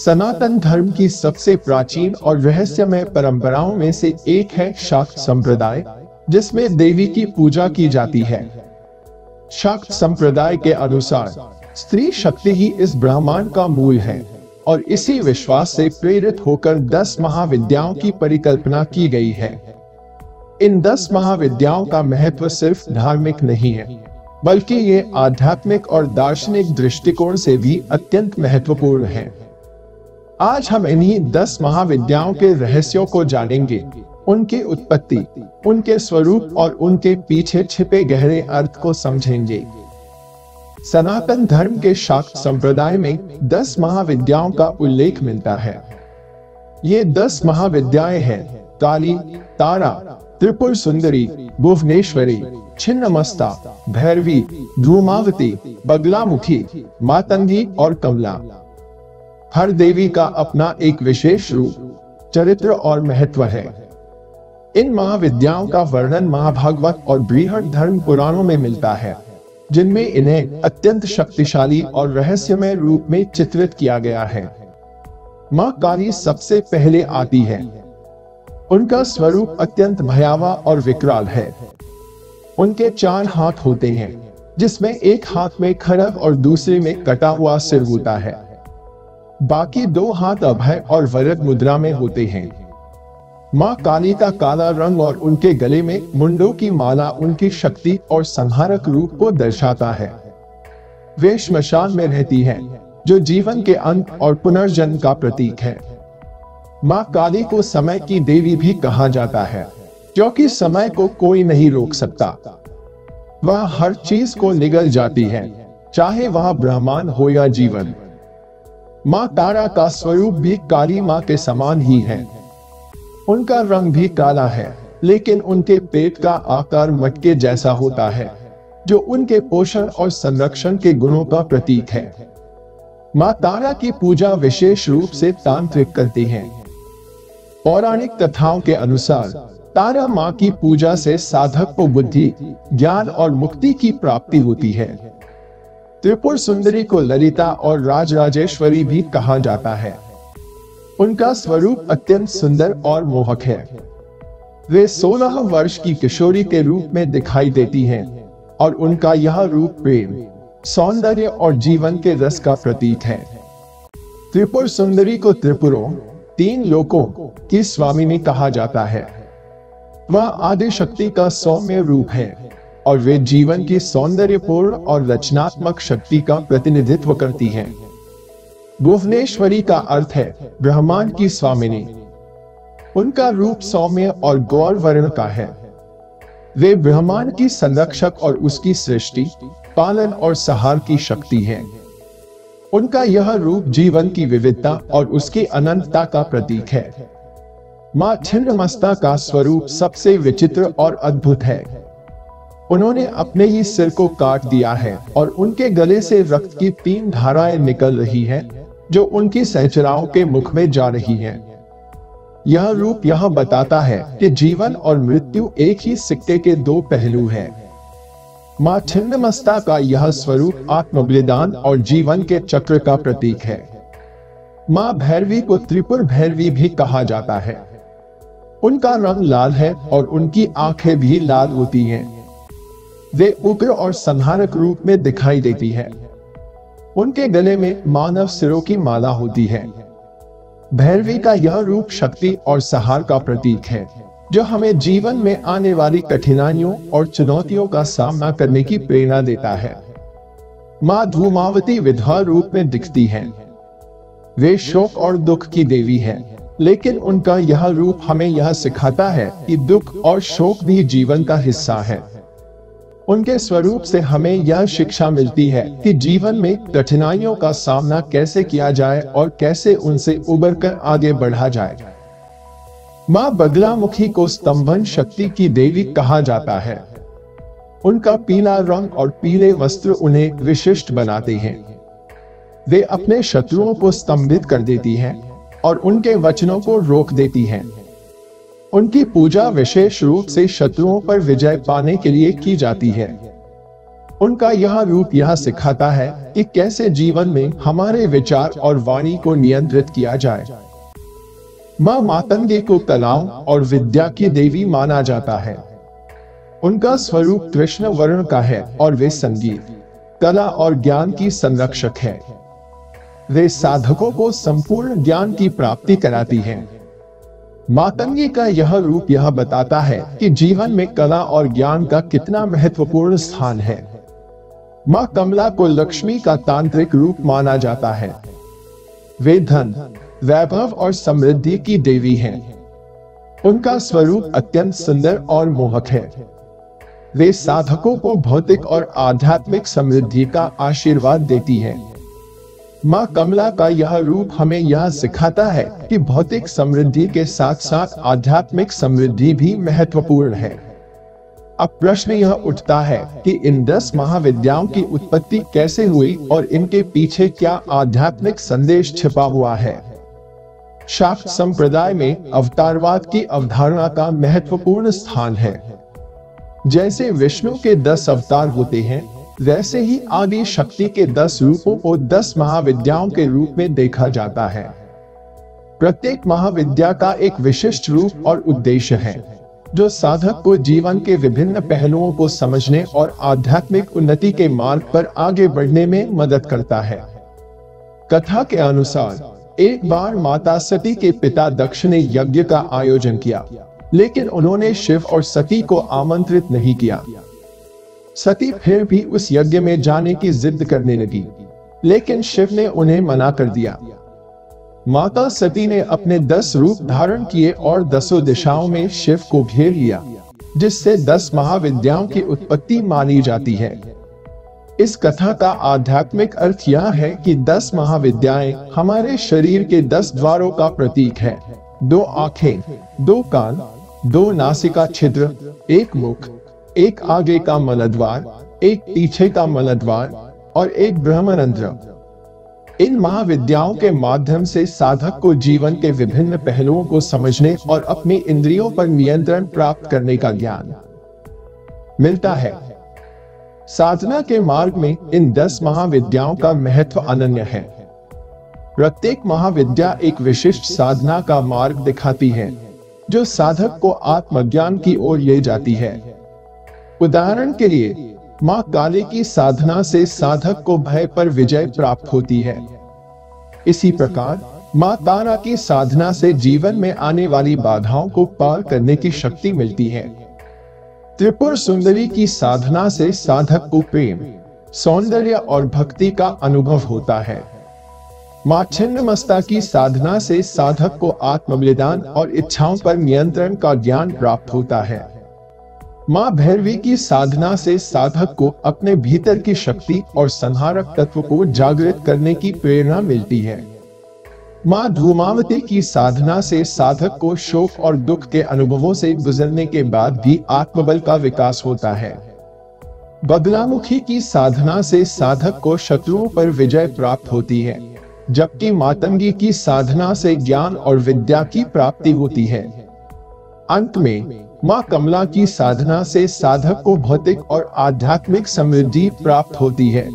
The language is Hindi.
सनातन धर्म की सबसे प्राचीन और रहस्यमय परंपराओं में से एक है शाक्त संप्रदाय, जिसमें देवी की पूजा की जाती है। शाक्त संप्रदाय के अनुसार स्त्री शक्ति ही इस ब्रह्मांड का मूल है और इसी विश्वास से प्रेरित होकर 10 महाविद्याओं की परिकल्पना की गई है। इन 10 महाविद्याओं का महत्व सिर्फ धार्मिक नहीं है, बल्कि ये आध्यात्मिक और दार्शनिक दृष्टिकोण से भी अत्यंत महत्वपूर्ण है। आज हम इन्हीं 10 महाविद्याओं के रहस्यों को जानेंगे, उनकी उत्पत्ति, उनके स्वरूप और उनके पीछे छिपे गहरे अर्थ को समझेंगे। सनातन धर्म के शाक्त संप्रदाय में 10 महाविद्याओं का उल्लेख मिलता है। ये 10 महाविद्याएं हैं काली, तारा, त्रिपुर सुंदरी, भुवनेश्वरी, छिन्नमस्ता, भैरवी, धूमावती, बगलामुखी, मातंगी और कमला। हर देवी का अपना एक विशेष रूप, चरित्र और महत्व है। इन महाविद्याओं का वर्णन महाभागवत और बृहद धर्म पुराणों में मिलता है, जिनमें इन्हें अत्यंत शक्तिशाली और रहस्यमय रूप में चित्रित किया गया है। मां काली सबसे पहले आती है। उनका स्वरूप अत्यंत भयावह और विकराल है। उनके 4 हाथ होते हैं, जिसमें एक हाथ में खड्ग और दूसरे में कटा हुआ सिर होता है। बाकी 2 हाथ अभय और वरद मुद्रा में होते हैं। मां काली का काला रंग और उनके गले में मुंडों की माला उनकी शक्ति और संहारक रूप को दर्शाता है। वे श्मशान में रहती हैं, जो जीवन के अंत और पुनर्जन्म का प्रतीक है। मां काली को समय की देवी भी कहा जाता है, क्योंकि समय को कोई नहीं रोक सकता। वह हर चीज को निगल जाती है, चाहे वह ब्रह्मांड हो या जीवन। मां तारा का स्वरूप भी काली मां के समान ही है। उनका रंग भी काला है, लेकिन उनके पेट का आकार मटके जैसा होता है, जो उनके पोषण और संरक्षण के गुणों का प्रतीक है। मां तारा की पूजा विशेष रूप से तांत्रिक करती हैं। पौराणिक कथाओं के अनुसार तारा मां की पूजा से साधक को बुद्धि, ज्ञान और मुक्ति की प्राप्ति होती है। त्रिपुर सुंदरी को ललिता और राजराजेश्वरी भी कहा जाता है। उनका स्वरूप अत्यंत सुंदर और मोहक है। वे 16 वर्ष की किशोरी के रूप में दिखाई देती हैं और उनका यह रूप प्रेम, सौंदर्य और जीवन के रस का प्रतीक है। त्रिपुर सुंदरी को त्रिपुरों, 3 लोकों की स्वामिनी कहा जाता है। वह आदि शक्ति का सौम्य रूप है और वे जीवन की सौंदर्यपूर्ण और रचनात्मक शक्ति का प्रतिनिधित्व करती हैं। भुवनेश्वरी का अर्थ है ब्रह्मांड की स्वामिनी। उनका रूप सौम्य और गौर वर्ण का है। वे ब्रह्मांड की संरक्षक और उसकी सृष्टि, पालन और संहार की शक्ति है। उनका यह रूप जीवन की विविधता और उसकी अनंतता का प्रतीक है। मां छिन्नमस्ता का स्वरूप सबसे विचित्र और अद्भुत है। उन्होंने अपने ही सिर को काट दिया है और उनके गले से रक्त की 3 धाराएं निकल रही हैं, जो उनकी सहचराओं के मुख में जा रही हैं। यह रूप यह बताता है कि जीवन और मृत्यु एक ही सिक्के के 2 पहलू हैं। मां छिन्नमस्ता का यह स्वरूप आत्मबलिदान और जीवन के चक्र का प्रतीक है। मां भैरवी को त्रिपुर भैरवी भी कहा जाता है। उनका रंग लाल है और उनकी आंखें भी लाल होती हैं। वे उग्र और संहारक रूप में दिखाई देती है। उनके गले में मानव सिरों की माला होती है। भैरवी का यह रूप शक्ति और संहार का प्रतीक है, जो हमें जीवन में आने वाली कठिनाइयों और चुनौतियों का सामना करने की प्रेरणा देता है। मां धूमावती विधवा रूप में दिखती हैं। वे शोक और दुख की देवी हैं, लेकिन उनका यह रूप हमें यह सिखाता है कि दुख और शोक भी जीवन का हिस्सा है। उनके स्वरूप से हमें यह शिक्षा मिलती है कि जीवन में कठिनाइयों का सामना कैसे किया जाए और कैसे उनसे उबरकर आगे बढ़ा जाए। मां बगलामुखी को स्तंभन शक्ति की देवी कहा जाता है। उनका पीला रंग और पीले वस्त्र उन्हें विशिष्ट बनाते हैं। वे अपने शत्रुओं को स्तंभित कर देती हैं और उनके वचनों को रोक देती हैं। उनकी पूजा विशेष रूप से शत्रुओं पर विजय पाने के लिए की जाती है। उनका यह रूप यह सिखाता है कि कैसे जीवन में हमारे विचार और वाणी को नियंत्रित किया जाए। मां मातंगी को कलाओं और विद्या की देवी माना जाता है। उनका स्वरूप कृष्ण वर्ण का है और वे संगीत, कला और ज्ञान की संरक्षक है। वे साधकों को संपूर्ण ज्ञान की प्राप्ति कराती हैं। मातंगी का यह रूप यह बताता है कि जीवन में कला और ज्ञान का कितना महत्वपूर्ण स्थान है। मां कमला को लक्ष्मी का तांत्रिक रूप माना जाता है। वे धन, वैभव और समृद्धि की देवी हैं। उनका स्वरूप अत्यंत सुंदर और मोहक है। वे साधकों को भौतिक और आध्यात्मिक समृद्धि का आशीर्वाद देती हैं। मां कमला का यह रूप हमें यह सिखाता है कि भौतिक समृद्धि के साथ साथ आध्यात्मिक समृद्धि भी महत्वपूर्ण है। अब प्रश्न यह उठता है कि इन 10 महाविद्याओं की उत्पत्ति कैसे हुई और इनके पीछे क्या आध्यात्मिक संदेश छिपा हुआ है। शाक्त संप्रदाय में अवतारवाद की अवधारणा का महत्वपूर्ण स्थान है। जैसे विष्णु के 10 अवतार होते हैं, वैसे ही आदि शक्ति के 10 रूपों को 10 महाविद्याओं के रूप में देखा जाता है। प्रत्येक महाविद्या का एक विशिष्ट रूप और उद्देश्य है, जो साधक को जीवन के विभिन्न पहलुओं को समझने और आध्यात्मिक उन्नति के मार्ग पर आगे बढ़ने में मदद करता है। कथा के अनुसार एक बार माता सती के पिता दक्ष ने यज्ञ का आयोजन किया, लेकिन उन्होंने शिव और सती को आमंत्रित नहीं किया। सती फिर भी उस यज्ञ में जाने की जिद करने लगी, लेकिन शिव ने उन्हें मना कर दिया। माता सती ने अपने 10 रूप धारण किए और 10 दिशाओं में शिव को घेर लिया, जिससे 10 महाविद्याओं की उत्पत्ति मानी जाती है। इस कथा का आध्यात्मिक अर्थ यह है कि 10 महाविद्याएं हमारे शरीर के 10 द्वारों का प्रतीक है। 2 आंखें, 2 कान, 2 नासिका छिद्र, 1 मुख, 1 आगे का मलद्वार, 1 पीछे का मलद्वार और 1 ब्रह्मरंध्र। इन महाविद्याओं के माध्यम से साधक को जीवन के विभिन्न पहलुओं को समझने और अपनी इंद्रियों पर नियंत्रण प्राप्त करने का ज्ञान मिलता है। साधना के मार्ग में इन 10 महाविद्याओं का महत्व अनन्य है। प्रत्येक महाविद्या एक विशिष्ट साधना का मार्ग दिखाती है, जो साधक को आत्मज्ञान की ओर ले जाती है। उदाहरण के लिए, मां काली की साधना से साधक को भय पर विजय प्राप्त होती है। इसी प्रकार मां तारा की साधना से जीवन में आने वाली बाधाओं को पार करने की शक्ति मिलती है। त्रिपुर सुंदरी की साधना से साधक को प्रेम, सौंदर्य और भक्ति का अनुभव होता है। मां छिन्नमस्ता की साधना से साधक को आत्मबलिदान और इच्छाओं पर नियंत्रण का ज्ञान प्राप्त होता है। मां भैरवी की साधना से साधक को अपने भीतर की शक्ति और संहारक तत्व को जागृत करने की प्रेरणा मिलती है। मां धूमावती की साधना से साधक को शोक और दुख के अनुभवों से गुजरने के बाद भी आत्मबल का विकास होता है। बगलामुखी की साधना से साधक को शत्रुओं पर विजय प्राप्त होती है, जबकि मातंगी की साधना से ज्ञान और विद्या की प्राप्ति होती है। अंत में मां कमला की साधना से साधक को भौतिक और आध्यात्मिक समृद्धि प्राप्त होती है।